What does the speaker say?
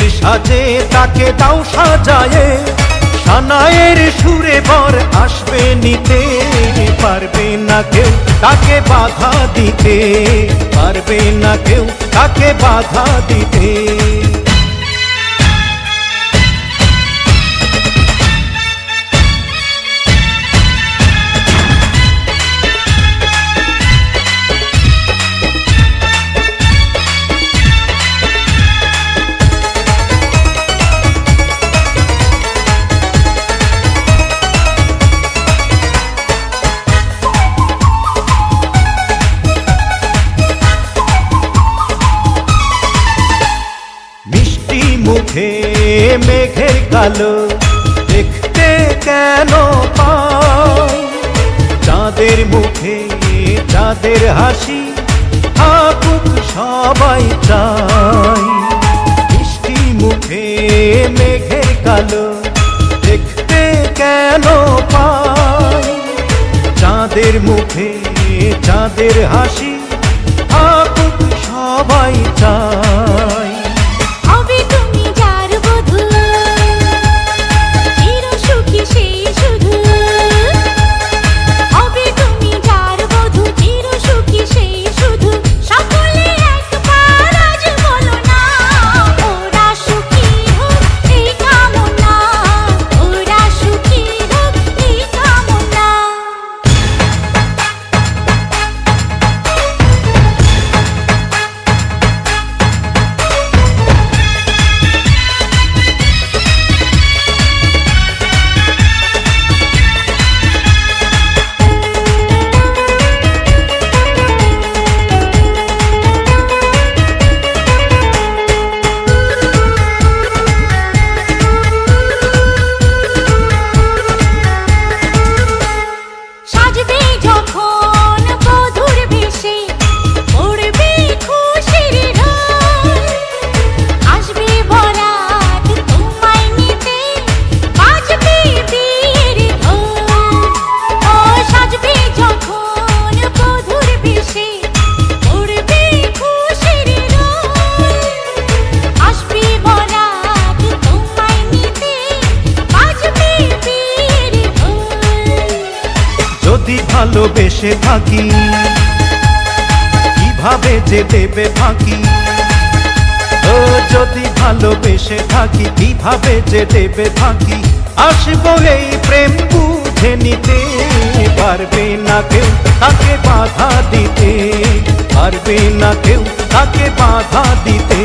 ফুলের সাজে তাকে দাও সাজায়ে, সানায়ের সুরে বর আসবে নিতে। পারবে না কেউ তাকে বাধা দিতে, পারবে না কেউ তাকে বাধা দিতে। মুখে মেঘের কালো দেখতে কেন পাই, চাঁদের মুখে চাঁদের হাসি থাকুক সবাই চাই। মিষ্টি মুখে মেঘের কালো দেখতে কেন পাই, চাঁদের মুখে চাঁদের হাসি থাকুক সবাই চাই। যদি ভালোবেসে থাকি কিভাবে যে দেবে ফাঁকি, ও যদি ভালোবেসে থাকি কিভাবে যে দেবে ফাঁকি। আসবো এই প্রেম বুঝে নিতে, পারবে না কেউ তাকে বাধা দিতে, পারবে না কেউ তাকে বাধা দিতে।